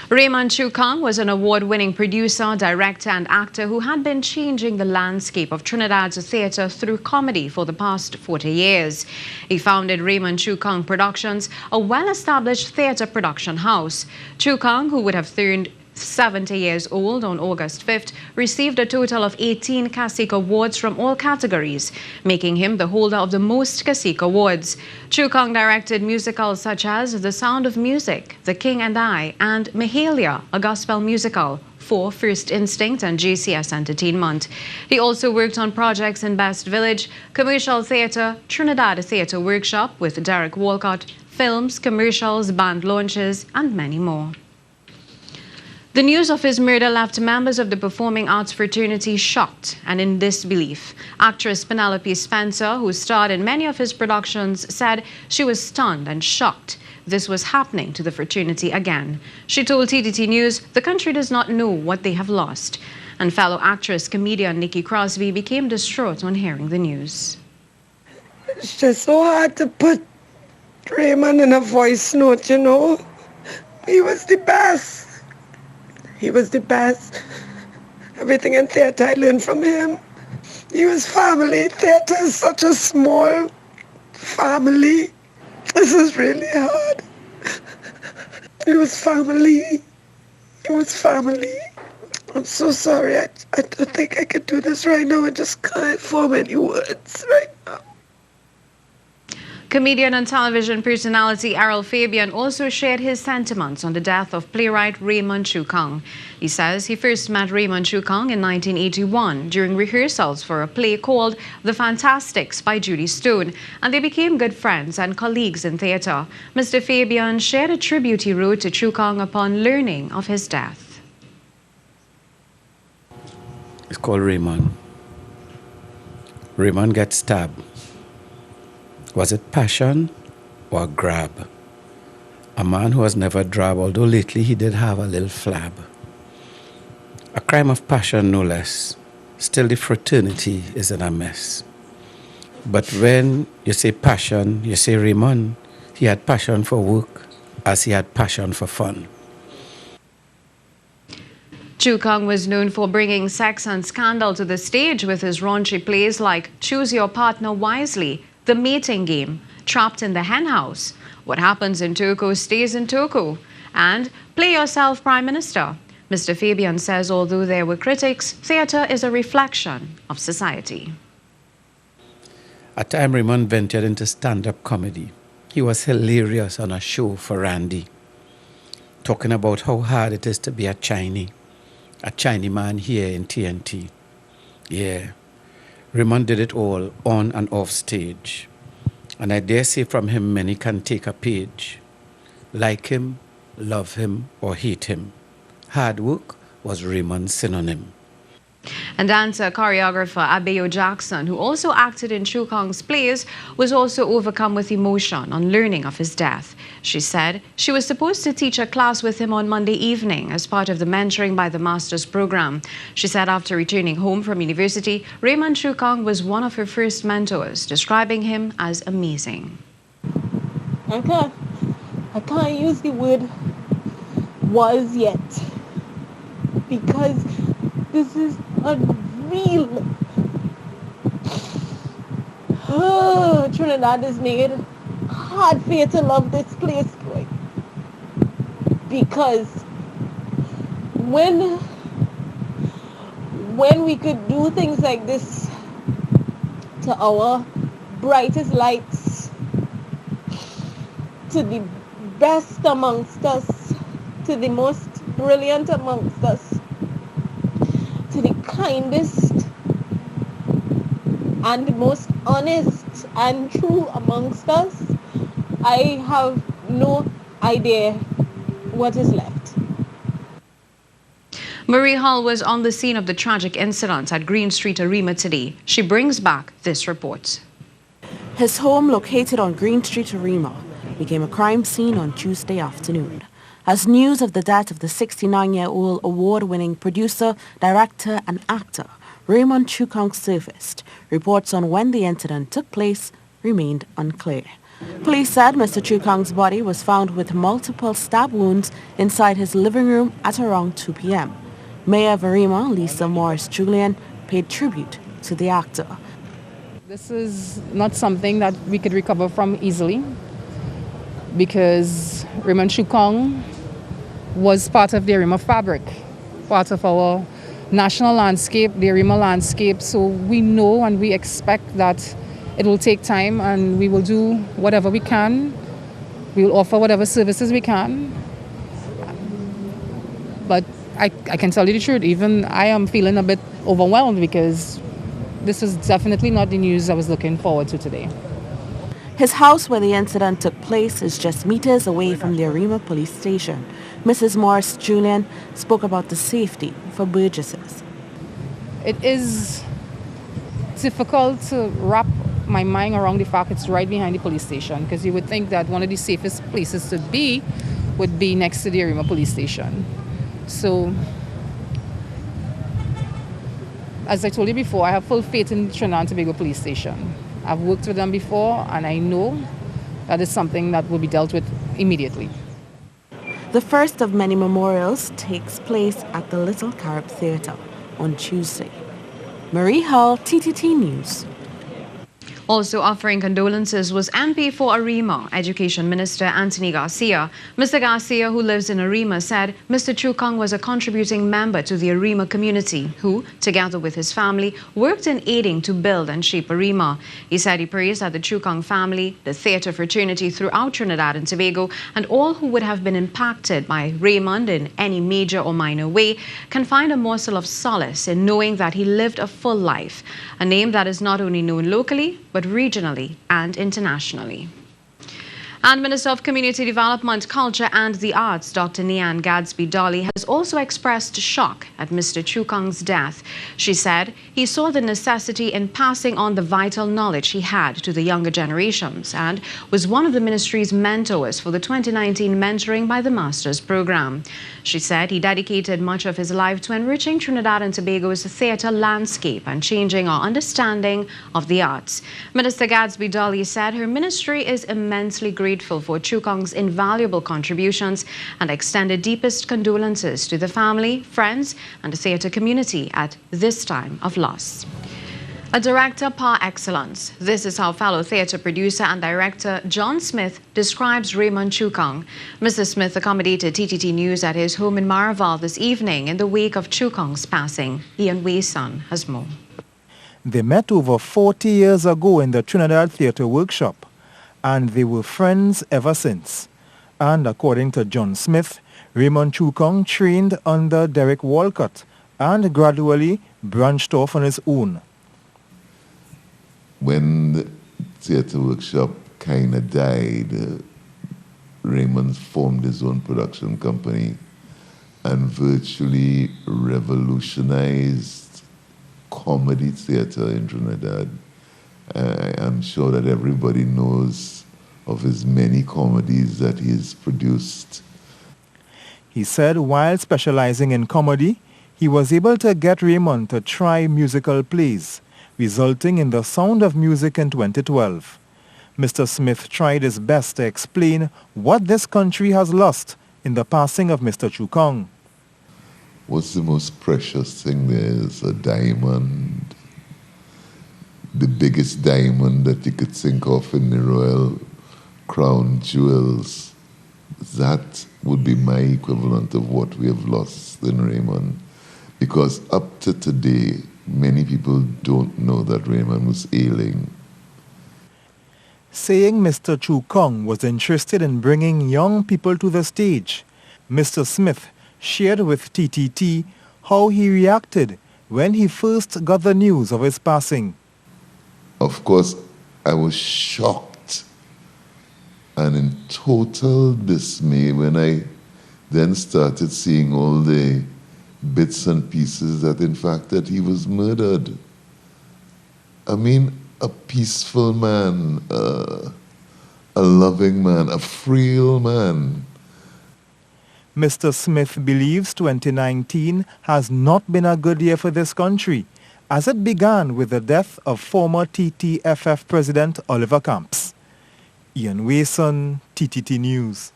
Raymond Choo Kong was an award-winning producer, director and actor who had been changing the landscape of Trinidad's theatre through comedy for the past 40 years. He founded Raymond Choo Kong Productions, a well-established theatre production house. Choo Kong, who would have turned 70 years old on August 5th, received a total of 18 Cacique Awards from all categories, making him the holder of the most Cacique Awards. Choo Kong directed musicals such as The Sound of Music, The King and I, and Mahalia, a gospel musical, for First Instinct and JCS Entertainment. He also worked on projects in Best Village, Commercial Theatre, Trinidad Theatre Workshop with Dereck Walcott, films, commercials, band launches, and many more. The news of his murder left members of the performing arts fraternity shocked and in disbelief. Actress Penelope Spencer, who starred in many of his productions, said she was stunned and shocked this was happening to the fraternity again. She told TDT News the country does not know what they have lost. And fellow actress, comedian Nikki Crosby became distraught on hearing the news. It's just so hard to put Raymond in a voice note, you know. He was the best. He was the best. Everything in theatre I learned from him. He was family. Theatre is such a small family. This is really hard. He was family. He was family. I'm so sorry. I don't think I could do this right now. I just can't form any words right now. Comedian and television personality Errol Fabian also shared his sentiments on the death of playwright Raymond Choo Kong. He says he first met Raymond Choo Kong in 1981 during rehearsals for a play called The Fantastics by Judy Stone, and they became good friends and colleagues in theatre. Mr. Fabian shared a tribute he wrote to Choo Kong upon learning of his death. It's called Raymond. Raymond gets stabbed. Was it passion or grab? A man who has never drab, although lately he did have a little flab. A crime of passion, no less. Still the fraternity is in a mess. But when you say passion, you say Raymond, he had passion for work as he had passion for fun. Choo Kong was known for bringing sex and scandal to the stage with his raunchy plays like Choose Your Partner Wisely, The Mating Game, Trapped in the Hen House, What Happens in Toko Stays in Toko, and Play Yourself Prime Minister. Mr. Fabian says although there were critics, theatre is a reflection of society. At time Raymond ventured into stand-up comedy. He was hilarious on a show for Randy, talking about how hard it is to be a Chinese man here in TNT. Yeah. Raymond did it all on and off stage, and I dare say from him many can take a page. Like him, love him, or hate him. Hard work was Raymond's synonym. And dancer choreographer Abeyo Jackson, who also acted in Choo Kong's plays, was also overcome with emotion on learning of his death. She said she was supposed to teach a class with him on Monday evening as part of the Mentoring by the Masters program. She said after returning home from university, Raymond Choo Kong was one of her first mentors, describing him as amazing. I can't use the word was yet, because this is unreal. Trinidad is made hard for you to love this place, boy. Because when we could do things like this to our brightest lights, to the best amongst us, to the most brilliant amongst us, to the kindest and the most honest and true amongst us, I have no idea what is left. Marie Hall was on the scene of the tragic incident at Green Street, Arima today. She brings back this report. His home, located on Green Street, Arima, became a crime scene on Tuesday afternoon, as news of the death of the 69-year-old award-winning producer, director and actor Raymond Choo Kong surfaced. Reports on when the incident took place remained unclear. Police said Mr. Choo Kong's body was found with multiple stab wounds inside his living room at around 2 p.m. Mayor of Arima, Lisa Morris-Julian, paid tribute to the actor. This is not something that we could recover from easily because Raymond Choo Kong was part of the Arima fabric, part of our national landscape, the Arima landscape. So we know and we expect that it will take time and we will do whatever we can. We will offer whatever services we can. But I can tell you the truth, even I am feeling a bit overwhelmed because this is definitely not the news I was looking forward to today. His house where the incident took place is just meters away from the Arima police station. Mrs. Morris-Julian spoke about the safety for Burgesses. It is difficult to wrap my mind around the fact it's right behind the police station, because you would think that one of the safest places to be would be next to the Arima police station. So, as I told you before, I have full faith in Trinidad and Tobago police station. I've worked with them before and I know that is something that will be dealt with immediately. The first of many memorials takes place at the Little Carib Theatre on Tuesday. Marie Hall, TTT News. Also offering condolences was MP for Arima, Education Minister Anthony Garcia. Mr. Garcia, who lives in Arima, said Mr. Choo Kong was a contributing member to the Arima community who, together with his family, worked in aiding to build and shape Arima. He said he prays that the Choo Kong family, the theatre fraternity throughout Trinidad and Tobago, and all who would have been impacted by Raymond in any major or minor way can find a morsel of solace in knowing that he lived a full life, a name that is not only known locally, but regionally and internationally. And Minister of Community Development, Culture and the Arts, Dr. Nian Gadsby-Dolly, has also expressed shock at Mr. Choo Kong's death. She said he saw the necessity in passing on the vital knowledge he had to the younger generations and was one of the ministry's mentors for the 2019 Mentoring by the Masters program. She said he dedicated much of his life to enriching Trinidad and Tobago's theatre landscape and changing our understanding of the arts. Minister Gadsby-Dolly said her ministry is immensely grateful for Choo Kong's invaluable contributions and extended deepest condolences to the family, friends, and the theatre community at this time of loss. A director par excellence. This is how fellow theatre producer and director John Smith describes Raymond Choo Kong. Mr. Smith accommodated TTT News at his home in Maraval this evening in the wake of Choo Kong's passing. Ian Wei's son has more. They met over 40 years ago in the Trinidad Theatre Workshop, and they were friends ever since. And according to John Smith, Raymond Choo Kong trained under Dereck Walcott and gradually branched off on his own. When the theatre workshop kind of died, Raymond formed his own production company and virtually revolutionized comedy theatre in Trinidad. I'm sure that everybody knows of his many comedies that he has produced. He said while specializing in comedy, he was able to get Raymond to try musical plays, resulting in The Sound of Music in 2012. Mr. Smith tried his best to explain what this country has lost in the passing of Mr. Choo Kong. What's the most precious thing there is? A diamond. The biggest diamond that you could think of in the Royal Crown Jewels. That would be my equivalent of what we have lost in Raymond. Because up to today, many people don't know that Raymond was ailing. Saying Mr. Choo Kong was interested in bringing young people to the stage, Mr. Smith shared with TTT how he reacted when he first got the news of his passing. Of course, I was shocked and in total dismay when I then started seeing all the bits and pieces that in fact that he was murdered. I mean, a peaceful man, a loving man, a frail man. Mr. Smith believes 2019 has not been a good year for this country, as it began with the death of former TTFF President Oliver Camps. Ian Wason, TTT News.